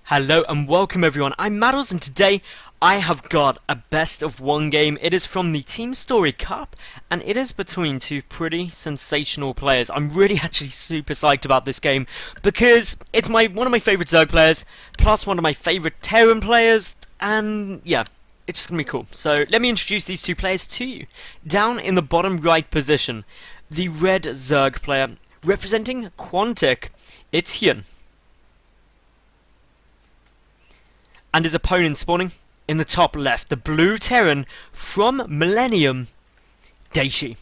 Hello and welcome everyone, I'm Madals and today I have got a best of one game. It is from the Team Story Cup and it is between two pretty sensational players. I'm really actually super psyched about this game because it's one of my favourite Zerg players plus one of my favourite Terran players, and yeah, it's just going to be cool. So let me introduce these two players to you. Down in the bottom right position, the red Zerg player representing Quantic, it's HyuN. And his opponent spawning in the top left, the blue Terran from Millennium, Dashi.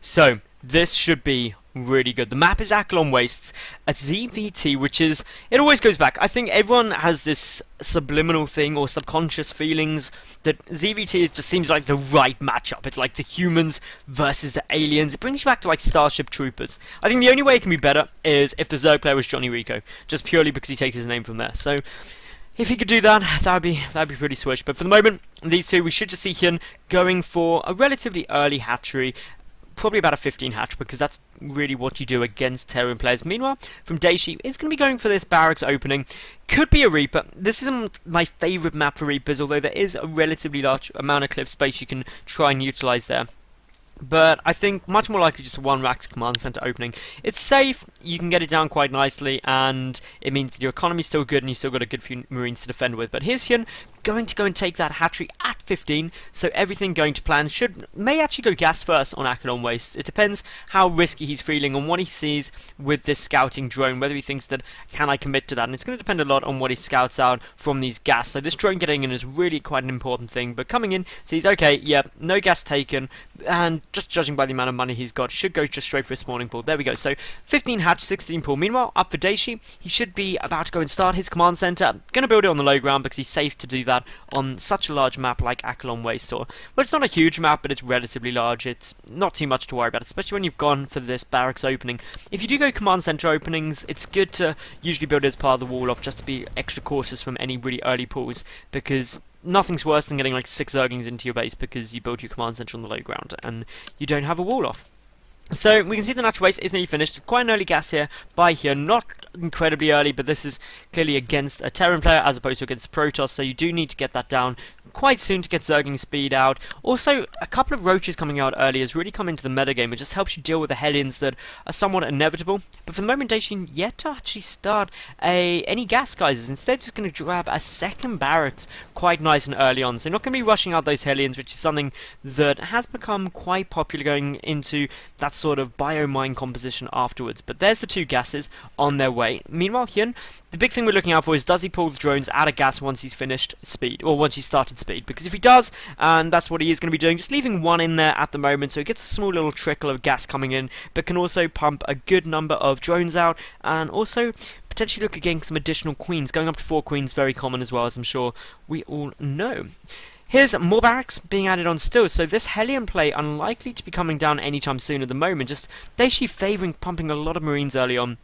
So, this should be really good. The map is Akelon Wastes at ZVT, which is, it always goes back. I think everyone has this subliminal thing or subconscious feelings that ZVT just seems like the right matchup. It's like the humans versus the aliens. It brings you back to like Starship Troopers. I think the only way it can be better is if the Zerg player was Johnny Rico, just purely because he takes his name from there. So if he could do that, that'd be pretty swish. But for the moment, these two, we should just see HyuN going for a relatively early hatchery. Probably about a 15 hatch, because that's really what you do against Terran players. Meanwhile, from Dashi, is going to be going for this barracks opening. Could be a Reaper. This isn't my favourite map for Reapers, although there is a relatively large amount of cliff space you can try and utilise there. But I think much more likely just a one racks command center opening. It's safe, you can get it down quite nicely, and it means that your economy's still good and you've still got a good few Marines to defend with. But here's HyuN going to go and take that hatchery at 15, so everything going to plan. May actually go gas first on Akelon Wastes. It depends how risky he's feeling and what he sees with this scouting drone, whether he thinks that, can I commit to that? And it's going to depend a lot on what he scouts out from these gas. So this drone getting in is really quite an important thing, but coming in, sees, okay, yeah, no gas taken, and just judging by the amount of money he's got, should go just straight for a spawning pool. There we go. So 15 hatch, 16 pool. Meanwhile, up for Dashi, he should be about to go and start his command center. Going to build it on the low ground because he's safe to do that on such a large map like Akelon Waste. Well, it's not a huge map, but it's relatively large. It's not too much to worry about, especially when you've gone for this barracks opening. If you do go command center openings, it's good to usually build it as part of the wall off, just to be extra cautious from any really early pools, because nothing's worse than getting like 6 Zerglings into your base because you build your command center on the low ground and you don't have a wall off. So we can see the natural waste is nearly finished. Quite an early gas here by HyuN, not incredibly early, but this is clearly against a Terran player as opposed to against Protoss, so you do need to get that down quite soon to get Zergling speed out. Also, a couple of Roaches coming out early has really come into the metagame. It just helps you deal with the Hellions that are somewhat inevitable. But for the moment, Dashi yet to actually start any gas guys. Instead, just going to grab a second barracks quite nice and early on. So not going to be rushing out those Hellions, which is something that has become quite popular going into that sort of biomine composition afterwards. But there's the two gases on their way. Meanwhile, HyuN, the big thing we're looking out for is, does he pull the drones out of gas once he's finished speed, or once he's started speed? Because if he does, and that's what he is going to be doing, just leaving one in there at the moment, so he gets a small little trickle of gas coming in, but can also pump a good number of drones out, and also potentially look at getting some additional queens. Going up to 4 queens, very common as well, as I'm sure we all know. Here's more barracks being added on still, so this Hellion play unlikely to be coming down anytime soon at the moment. Just Dashi favouring pumping a lot of Marines early on.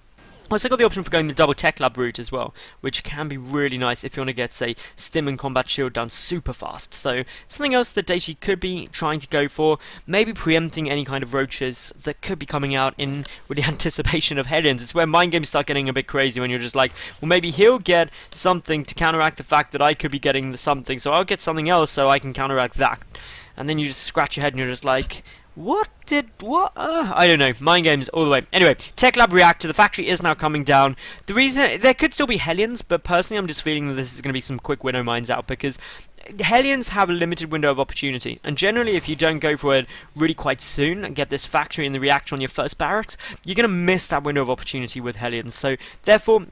Also got the option for going the double tech lab route as well, which can be really nice if you want to get, say, stim and combat shield done super fast. So something else that Dashi could be trying to go for, maybe preempting any kind of roaches that could be coming out in with the anticipation of Hellions. It's where mind games start getting a bit crazy, when you're just like, well, maybe he'll get something to counteract the fact that I could be getting something, so I'll get something else so I can counteract that. And then you just scratch your head and you're just like, what? I don't know. Mind games all the way. Anyway, Tech Lab Reactor, the factory is now coming down. The reason, there could still be Hellions, but personally I'm just feeling that this is going to be some quick widow mines out, because Hellions have a limited window of opportunity, and generally if you don't go for it really quite soon and get this factory and the reactor on your first barracks, you're going to miss that window of opportunity with Hellions. So therefore,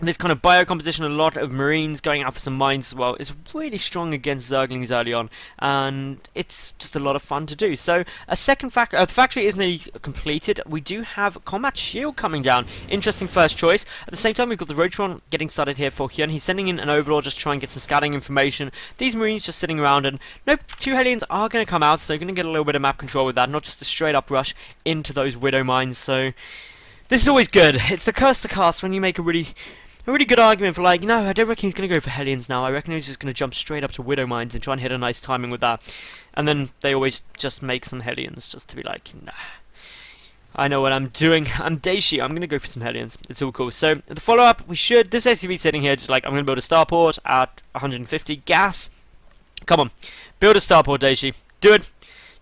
this kind of biocomposition, a lot of Marines going out for some mines as well, is really strong against Zerglings early on, and it's just a lot of fun to do. So a second the factory is nearly completed. We do have combat shield coming down. Interesting first choice. At the same time, we've got the Rotron getting started here for HyuN. He's sending in an overlord just to try and get some scouting information. These Marines just sitting around, and nope, 2 Hellions are going to come out, so you're going to get a little bit of map control with that, not just a straight up rush into those widow mines. So this is always good. It's the curse to cast when you make a really good argument for, like, no, I don't reckon he's going to go for Hellions now. I reckon he's just going to jump straight up to Widow Mines and try and hit a nice timing with that. And then they always just make some Hellions just to be like, nah. I know what I'm doing. I'm Dashi. I'm going to go for some Hellions. It's all cool. So, the follow-up, this SCV sitting here, just like, I'm going to build a starport at 150 gas. Come on. Build a starport, Dashi. Do it.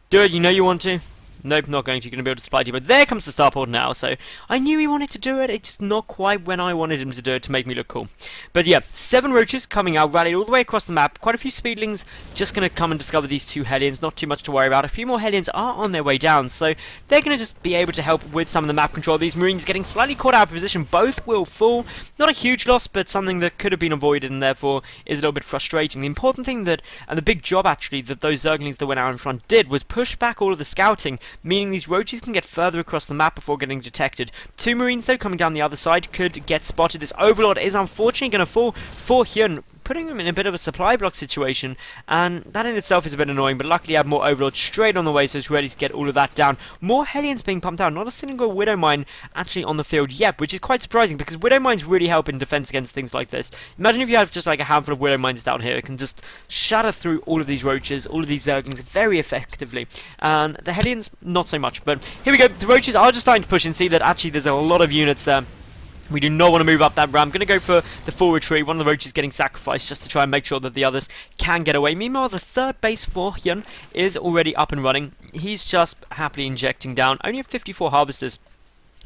Do it. You know you want to. Nope, not going to. You're going to build a supply depot. There comes the starport now. So, I knew he wanted to do it. It's just not quite when I wanted him to do it to make me look cool. But yeah, 7 roaches coming out, rallied all the way across the map. Quite a few speedlings just going to come and discover these 2 Hellions. Not too much to worry about. A few more Hellions are on their way down. So, they're going to just be able to help with some of the map control. These Marines getting slightly caught out of position. Both will fall. Not a huge loss, but something that could have been avoided and therefore is a little bit frustrating. The important thing that, and the big job actually, that those Zerglings that went out in front did was push back all of the scouting, meaning these roaches can get further across the map before getting detected. 2 Marines though coming down the other side could get spotted. This Overlord is unfortunately going to fall for HyuN, putting him in a bit of a supply block situation, and that in itself is a bit annoying, but luckily I have more Overlords straight on the way, so it's ready to get all of that down. More Hellions being pumped out, not a single Widow Mine actually on the field yet, which is quite surprising, because Widow Mines really help in defense against things like this. Imagine if you have just like a handful of Widow Mines down here, it can just shatter through all of these roaches, all of these Zerglings very effectively, and the Hellions not so much, but here we go. The roaches are just starting to push and see that actually there's a lot of units there. We do not want to move up that ramp. I'm going to go for the full retreat. One of the roaches getting sacrificed just to try and make sure that the others can get away. Meanwhile, the 3rd base for HyuN is already up and running. He's just happily injecting down. Only have 54 harvesters.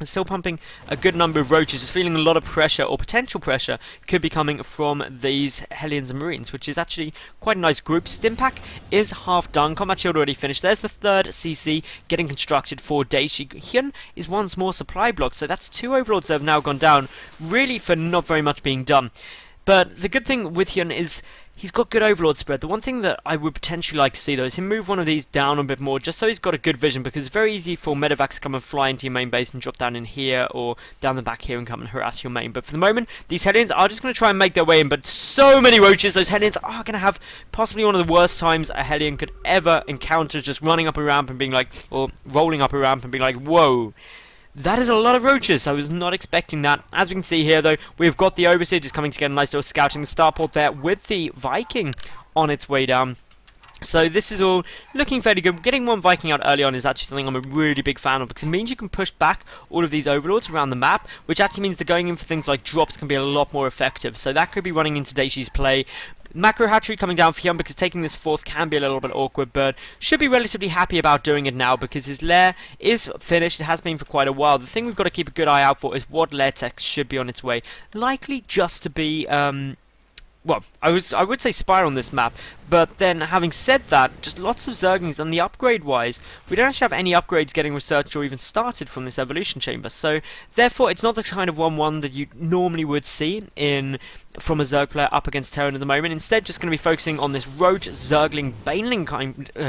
Still pumping a good number of roaches, just feeling a lot of pressure, or potential pressure, could be coming from these Hellions and Marines, which is actually quite a nice group. Stimpack is half done, Combat Shield already finished. There's the 3rd CC getting constructed for Dashi. HyuN is once more supply blocked, so that's 2 Overlords that have now gone down, really for not very much being done. But the good thing with HyuN is he's got good Overlord spread. The one thing that I would potentially like to see though is him move one of these down a bit more, just so he's got a good vision, because it's very easy for medevacs to come and fly into your main base and drop down in here or down the back here and come and harass your main. But for the moment, these Hellions are just going to try and make their way in, but so many roaches, those Hellions are going to have possibly one of the worst times a Hellion could ever encounter, just running up a ramp and being like, or rolling up a ramp and being like, whoa. That is a lot of roaches. I was not expecting that. As we can see here, though, we've got the Overseer just coming to get a nice little scouting the starport there with the Viking on its way down. So this is all looking fairly good. Getting 1 Viking out early on is actually something I'm a really big fan of, because it means you can push back all of these Overlords around the map, which actually means that going in for things like drops can be a lot more effective. So that could be running into Dashi's play. Macro hatchery coming down for HyuN, because taking this 4th can be a little bit awkward, but should be relatively happy about doing it now, because his lair is finished. It has been for quite a while. The thing we've got to keep a good eye out for is what lair text should be on its way. Likely just to be well, I would say Spire on this map, but then having said that, just lots of Zerglings, and the upgrade-wise, we don't actually have any upgrades getting researched or even started from this evolution chamber, so therefore it's not the kind of 1-1 that you normally would see from a Zerg player up against Terran at the moment. Instead, just going to be focusing on this Roach Zergling Baneling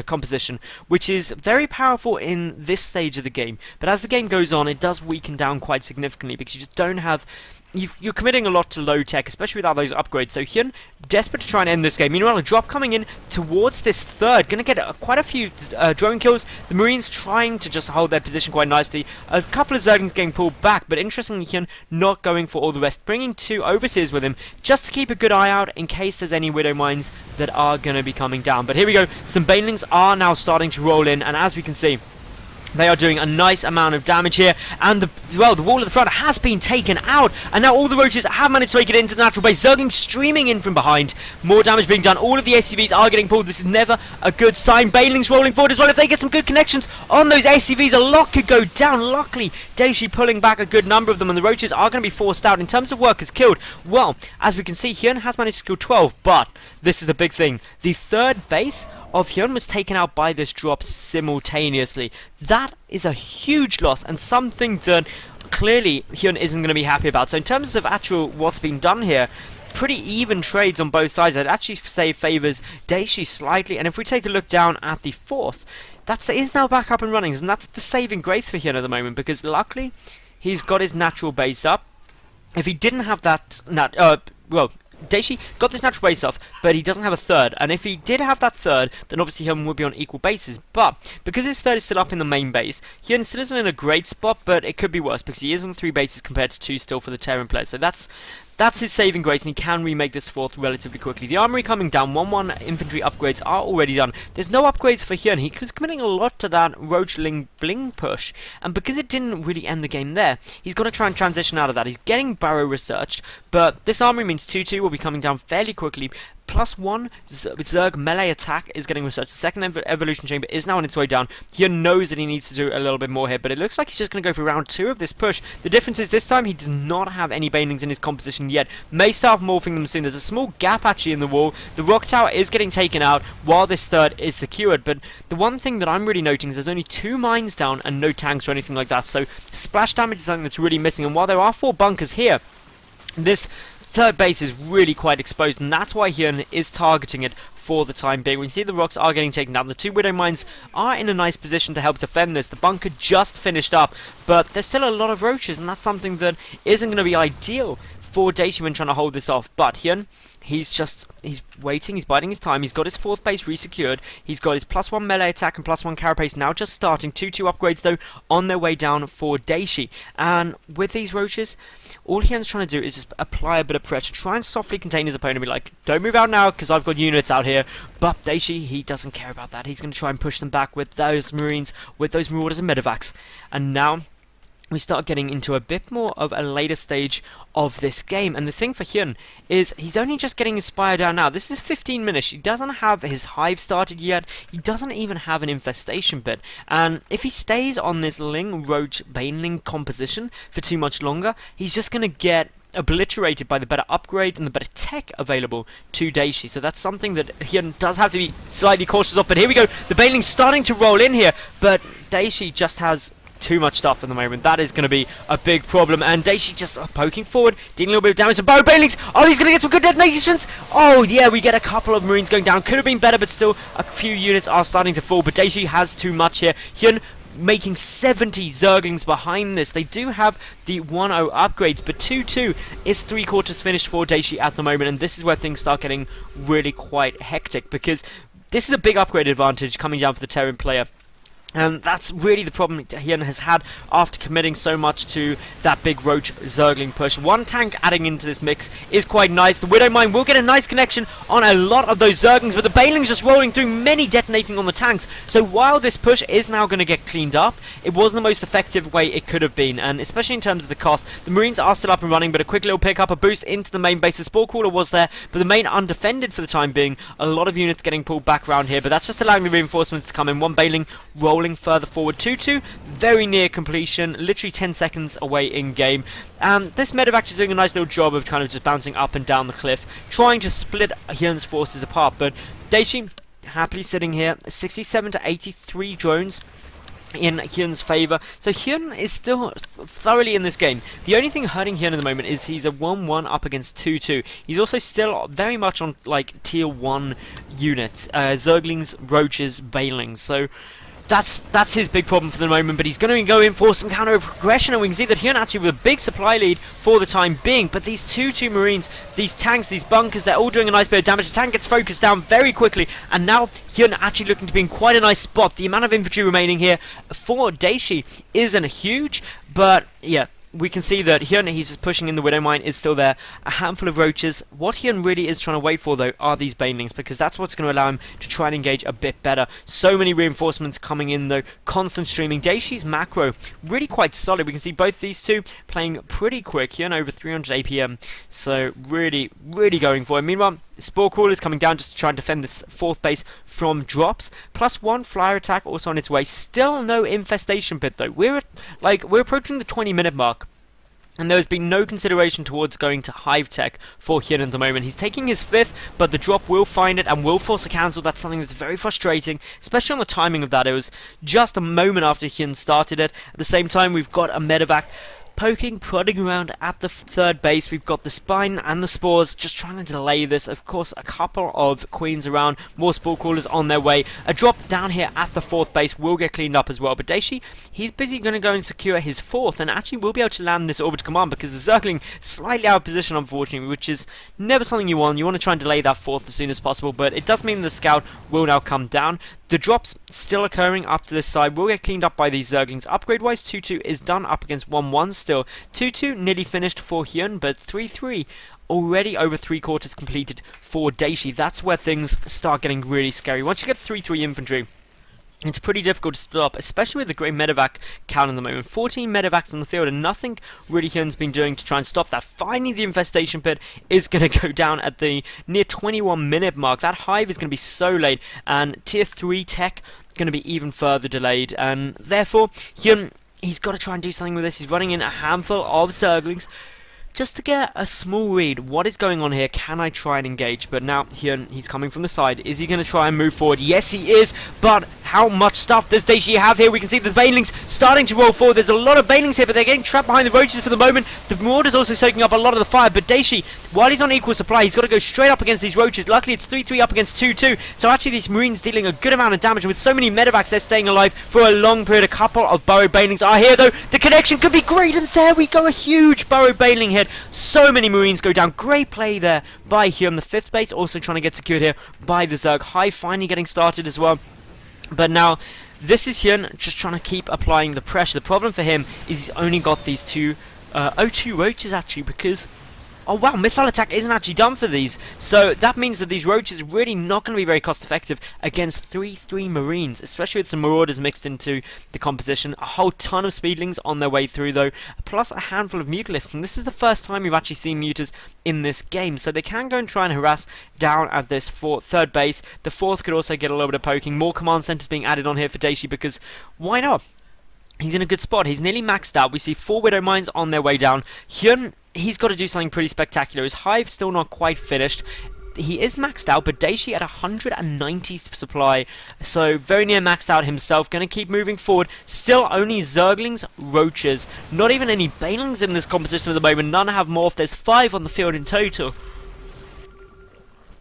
composition, which is very powerful in this stage of the game, but as the game goes on, it does weaken down quite significantly, because you just don't have... You're committing a lot to low tech, especially without those upgrades. So HyuN, desperate to try and end this game. Meanwhile, a drop coming in towards this 3rd. Going to get quite a few drone kills. The Marines trying to just hold their position quite nicely. A couple of Zerglings getting pulled back, but interestingly, HyuN not going for all the rest. Bringing 2 Overseers with him, just to keep a good eye out in case there's any Widow Mines that are going to be coming down. But here we go. Some Banelings are now starting to roll in, and as we can see, they are doing a nice amount of damage here, and the wall at the front has been taken out, and now all the roaches have managed to make it into the natural base. Zergling streaming in from behind, more damage being done. All of the SCVs are getting pulled. This is never a good sign. Banelings rolling forward as well. If they get some good connections on those SCVs, a lot could go down. Luckily, Dashi pulling back a good number of them, and the roaches are going to be forced out. In terms of workers killed, well, as we can see, HyuN has managed to kill 12, but this is the big thing. The 3rd base of HyuN was taken out by this drop simultaneously. That is a huge loss, and something that clearly HyuN isn't going to be happy about. So in terms of actual what's been done here, pretty even trades on both sides. I'd actually say favours Dashi slightly, and if we take a look down at the 4th, that is now back up and running, and that's the saving grace for HyuN at the moment, because luckily he's got his natural base up. If he didn't have that, well, Dashi got this natural base off, but he doesn't have a 3rd, and if he did have that 3rd, then obviously HyuN would be on equal bases, but because his 3rd is still up in the main base, HyuN still isn't in a great spot, but it could be worse, because he is on 3 bases compared to 2 still for the Terran player, so that's that's his saving grace, and he can remake this fourth relatively quickly. The armory coming down, 1-1 infantry upgrades are already done. There's no upgrades for HyuN. He was committing a lot to that Roachling Bling push, and because it didn't really end the game there, he's got to try and transition out of that. He's getting Barrow researched, but this armory means 2-2 will be coming down fairly quickly. +1 Zerg melee attack is getting researched. The second evolution chamber is now on its way down. HyuN knows that he needs to do a little bit more here, but it looks like he's just going to go for round 2 of this push. The difference is this time he does not have any banelings in his composition yet. May start morphing them soon. There's a small gap actually in the wall. The rock tower is getting taken out while this third is secured, but the one thing that I'm really noting is there's only 2 mines down and no tanks or anything like that, so splash damage is something that's really missing, and while there are 4 bunkers here, this third base is really quite exposed, and that's why HyuN is targeting it for the time being. We can see the rocks are getting taken down. The 2 Widow Mines are in a nice position to help defend this. The bunker just finished up, but there's still a lot of roaches, and that's something that isn't going to be ideal for Dashi when trying to hold this off. But HyuN, he's waiting, he's biding his time. He's got his 4th base resecured. He's got his +1 melee attack and +1 carapace now just starting. 2-2 upgrades though on their way down for Dashi. And with these roaches, all HyuN's trying to do is just apply a bit of pressure, try and softly contain his opponent, be like, don't move out now because I've got units out here. But Dashi, he doesn't care about that. He's going to try and push them back with those Marines, with those Marauders and Medevacs. And now we start getting into a bit more of a later stage of this game, and the thing for HyuN is he's only just getting his spire down now. This is 15 minutes. He doesn't have his hive started yet. He doesn't even have an infestation bit, and if he stays on this Ling Roach Baneling composition for too much longer, he's just going to get obliterated by the better upgrades and the better tech available to Dashi. So that's something that HyuN does have to be slightly cautious of. But here we go, the Baneling's starting to roll in here, but Dashi just has too much stuff at the moment. That is going to be a big problem, and Dashi just poking forward, dealing a little bit of damage to Barrow Banelings. Oh, he's going to get some good detonations. Oh yeah, we get a couple of Marines going down. Could have been better, but still a few units are starting to fall, but Dashi has too much here. HyuN making 70 Zerglings behind this. They do have the 1-0 upgrades, but 2-2 is 3/4 finished for Dashi at the moment, and this is where things start getting really quite hectic, because this is a big upgrade advantage coming down for the Terran player. And that's really the problem HyuN has had after committing so much to that big Roach Zergling push. 1 tank adding into this mix is quite nice. The Widow Mine will get a nice connection on a lot of those Zerglings, but the Banelings just rolling through, many detonating on the tanks. So while this push is now going to get cleaned up, it wasn't the most effective way it could have been, and especially in terms of the cost. The Marines are still up and running, but a quick little pick up, a boost into the main base. The Spore Crawler was there, but the main undefended for the time being. A lot of units getting pulled back around here, but that's just allowing the reinforcements to come in. 1 Baneling rolling further forward. 2-2, very near completion, literally 10 seconds away in game. This medevac is doing a nice little job of kind of just bouncing up and down the cliff, trying to split HyuN's forces apart, but Dashi happily sitting here, 67 to 83 drones in HyuN's favour. So HyuN is still thoroughly in this game. The only thing hurting HyuN at the moment is he's a 1-1 up against 2-2. He's also still very much on like tier 1 units, Zerglings, Roaches, Banelings. So that's his big problem for the moment, but he's going to go in for some counter progression, and we can see that HyuN actually with a big supply lead for the time being. But these 2-2 Marines, these tanks, these bunkers, they're all doing a nice bit of damage. The tank gets focused down very quickly, and now HyuN actually looking to be in quite a nice spot. The amount of infantry remaining here for Dashi isn't huge, but yeah, we can see that HyuN, he's just pushing in. The Widow Mine is still there. A handful of roaches. What HyuN really is trying to wait for, though, are these Banelings, because that's what's going to allow him to try and engage a bit better. So many reinforcements coming in, though. Constant streaming. Dashi's macro, really quite solid. We can see both these two playing pretty quick. HyuN over 300 APM. So really, really going for it. Meanwhile, Spore Crawler is coming down just to try and defend this 4th base from drops. +1 flyer attack also on its way. Still no infestation pit, though. We're approaching the 20-minute mark, and there's been no consideration towards going to hive tech for HyuN at the moment. He's taking his 5th, but the drop will find it and will force a cancel. That's something that's very frustrating, especially on the timing of that. It was just a moment after HyuN started it. At the same time, we've got a medevac poking, prodding around at the 3rd base. We've got the Spine and the Spores just trying to delay this. Of course, a couple of Queens around, more Spore Crawlers on their way. A drop down here at the 4th base will get cleaned up as well, but Dashi, he's busy going to go and secure his 4th, and actually will be able to land this Orbital Command, because the Zergling slightly out of position, unfortunately, which is never something you want. You want to try and delay that 4th as soon as possible, but it does mean the Scout will now come down. The drops still occurring up to this side will get cleaned up by these Zerglings. Upgrade-wise, 2-2 is done up against 1-1 still. 2-2 nearly finished for HyuN, but 3-3 already over 3/4 completed for Dashi. That's where things start getting really scary. Once you get 3-3 infantry, it's pretty difficult to split up, especially with the great medevac count in the moment. 14 medevacs on the field, and nothing really HyuN's been doing to try and stop that. Finally, the infestation pit is going to go down at the near 21-minute mark. That hive is going to be so late, and tier 3 tech is going to be even further delayed, and therefore, HyuN, he's got to try and do something with this. He's running in a handful of Zerglings, just to get a small read. What is going on here? Can I try and engage? But now HyuN, he's coming from the side. Is he going to try and move forward? Yes, he is. But how much stuff does Dashi have here? We can see the Banelings starting to roll forward. There's a lot of Banelings here, but they're getting trapped behind the roaches for the moment. The Marauders also soaking up a lot of the fire. But Dashi, while he's on equal supply, he's got to go straight up against these roaches. Luckily, it's 3-3 up against 2-2. So actually, these Marines dealing a good amount of damage. And with so many medevacs, they're staying alive for a long period. A couple of burrowed Banelings are here, though. The connection could be great. And there we go. A huge burrowed Baneling hit. So many Marines go down. Great play there by HyuN. The 5th base also trying to get secured here by the Zerg. Hive finally getting started as well. But now, this is HyuN just trying to keep applying the pressure. The problem for him is he's only got these two O2 roaches actually, because oh wow, missile attack isn't actually done for these. So that means that these roaches are really not going to be very cost effective against 3-3 Marines, especially with some Marauders mixed into the composition. A whole ton of Speedlings on their way through though, plus a handful of Mutalisks. And this is the first time we've actually seen Mutas in this game, so they can go and try and harass down at this 3rd base. The 4th could also get a little bit of poking. More command centers being added on here for Dashi, because why not? He's in a good spot. He's nearly maxed out. We see 4 Widow Mines on their way down. HyuN, he's got to do something pretty spectacular. His hive still not quite finished. He is maxed out, but Dashi at 190th supply, so very near maxed out himself. Going to keep moving forward. Still only Zerglings, Roaches. Not even any Banelings in this composition at the moment. None have morphed. There's 5 on the field in total.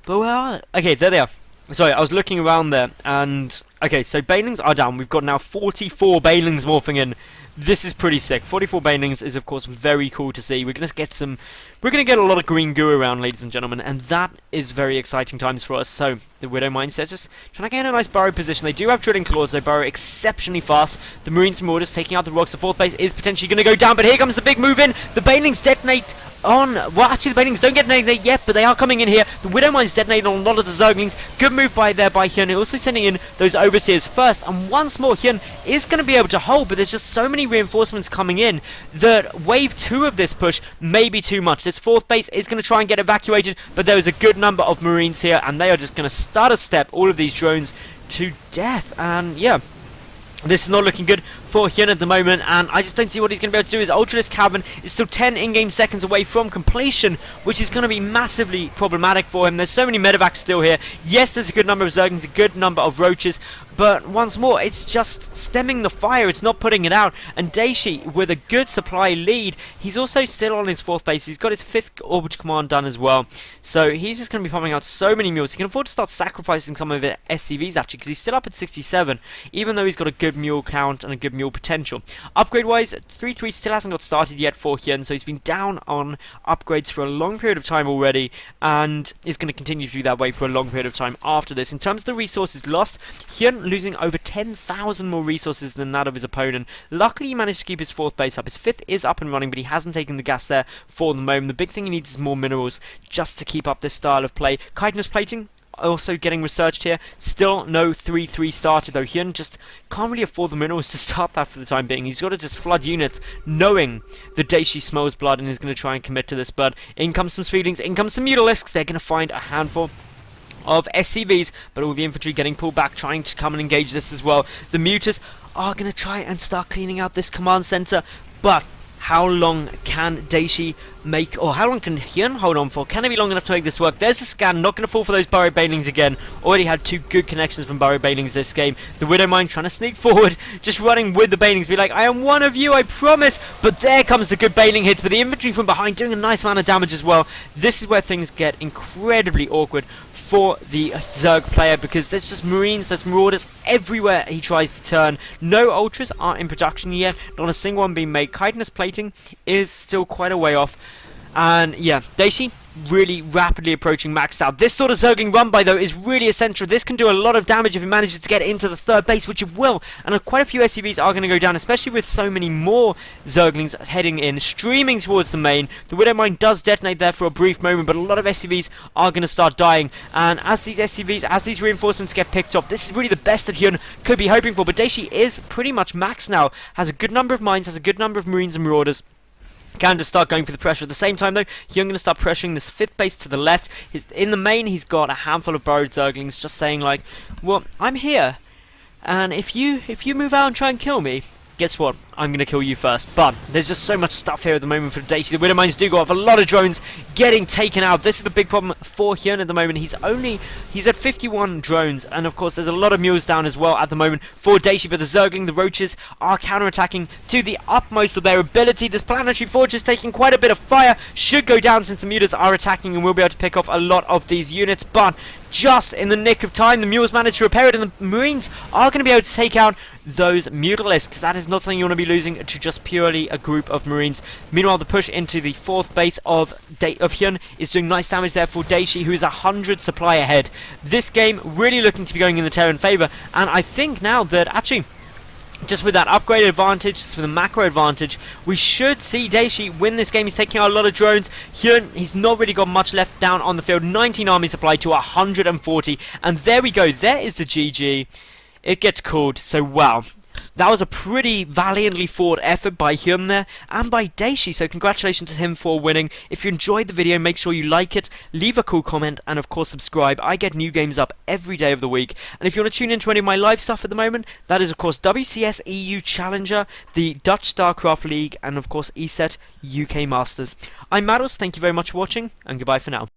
But where are they? Okay, there they are. Sorry, I was looking around there, and okay, so Banelings are down. We've got now 44 Banelings morphing in. This is pretty sick. 44 Banelings is, of course, very cool to see. We're gonna get a lot of green goo around, ladies and gentlemen, and that is very exciting times for us. So the Widow Mines, they're just trying to get in a nice burrow position. They do have drilling claws. They burrow exceptionally fast. The Marines and Marauders taking out the rocks. The 4th base is potentially going to go down, but here comes the big move in. The Banelings detonate on, well actually the Banelings don't get detonated yet, but they are coming in here. The Widow Mines detonated on a lot of the Zerglings. Good move by HyuN, also sending in those Overseers first, and once more HyuN is going to be able to hold, but there's just so many reinforcements coming in that wave 2 of this push may be too much. This 4th base is going to try and get evacuated, but there is a good number of Marines here, and they are just going to start a step all of these drones to death, and yeah. This is not looking good for HyuN at the moment, and I just don't see what he's going to be able to do. His Ultralisk Cavern is still 10 in-game seconds away from completion, which is going to be massively problematic for him. There's so many medevacs still here. Yes, there's a good number of Zerglings, a good number of Roaches, but once more, it's just stemming the fire. It's not putting it out. And Dashi, with a good supply lead, he's also still on his 4th base. He's got his 5th orbital command done as well. So he's just going to be pumping out so many mules. He can afford to start sacrificing some of his SCVs, actually, because he's still up at 67, even though he's got a good mule count and a good mule potential. Upgrade-wise, 3-3 still hasn't got started yet for HyuN, so he's been down on upgrades for a long period of time already, and is going to continue to do that way for a long period of time after this. In terms of the resources lost, HyuN losing over 10,000 more resources than that of his opponent. Luckily, he managed to keep his 4th base up. His 5th is up and running, but he hasn't taken the gas there for the moment. The big thing he needs is more minerals just to keep up this style of play. Chitinous plating also getting researched here. Still no 3-3 started though. HyuN just can't really afford the minerals to start that for the time being. He's got to just flood units, knowing that Dashi smells blood and is going to try and commit to this. But in comes some Speedlings, in comes some Mutalisks. They're going to find a handful of SCVs, but all the infantry getting pulled back, trying to come and engage this as well. The Mutas are going to try and start cleaning out this command center, but how long can Dashi make, or how long can HyuN hold on for? Can it be long enough to make this work? There's a scan, not going to fall for those burrowed Banelings again. Already had 2 good connections from burrowed Banelings this game. The Widow Mine trying to sneak forward, just running with the Banelings, be like, I am one of you, I promise. But there comes the good Baneling hits, but the infantry from behind doing a nice amount of damage as well. This is where things get incredibly awkward for the Zerg player, because there's just Marines, there's Marauders everywhere he tries to turn. No Ultras are in production yet, not a single one being made. Chitinous plating is still quite a way off. And yeah, Dashi, really rapidly approaching maxed out. This sort of Zergling run by though is really essential. This can do a lot of damage if it manages to get into the third base, which it will, and quite a few SCVs are going to go down, especially with so many more Zerglings heading in, streaming towards the main. The Widow Mine does detonate there for a brief moment, but a lot of SCVs are going to start dying, and as these SCVs, as these reinforcements get picked up, this is really the best that HyuN could be hoping for. But Dashi is pretty much maxed now, has a good number of mines, has a good number of Marines and Marauders. Can just start going for the pressure. At the same time though, HyuN going to start pressuring this 5th base to the left. In the main, he's got a handful of burrowed Zerglings just saying like, well, I'm here, and if you move out and try and kill me, guess what? I'm going to kill you first. But there's just so much stuff here at the moment for Dashi. The Widow Mines do go off. A lot of drones getting taken out. This is the big problem for HyuN at the moment. He's at 51 drones. And of course, there's a lot of mules down as well at the moment for Dashi. But the Zergling, the Roaches, are counter-attacking to the utmost of their ability. This Planetary Forge is taking quite a bit of fire. Should go down since the Mutas are attacking and will be able to pick off a lot of these units. But just in the nick of time, the mules manage to repair it, and the Marines are going to be able to take out those Mutalisks. That is not something you want to be losing to just purely a group of Marines. Meanwhile, the push into the 4th base of HyuN is doing nice damage there for Dashi, who is 100 supply ahead. This game really looking to be going in the Terran favour, and I think now that actually, just with that upgraded advantage, just with a macro advantage, we should see Dashi win this game. He's taking out a lot of drones. HyuN, he's not really got much left down on the field. 19 army supply to 140. And there we go. There is the GG. It gets called. So, wow. That was a pretty valiantly fought effort by HyuN there, and by Dashi, so congratulations to him for winning. If you enjoyed the video, make sure you like it, leave a cool comment, and of course subscribe. I get new games up every day of the week, and if you want to tune into any of my live stuff at the moment, that is of course WCS EU Challenger, the Dutch StarCraft League, and of course ESET UK Masters. I'm Madals, thank you very much for watching, and goodbye for now.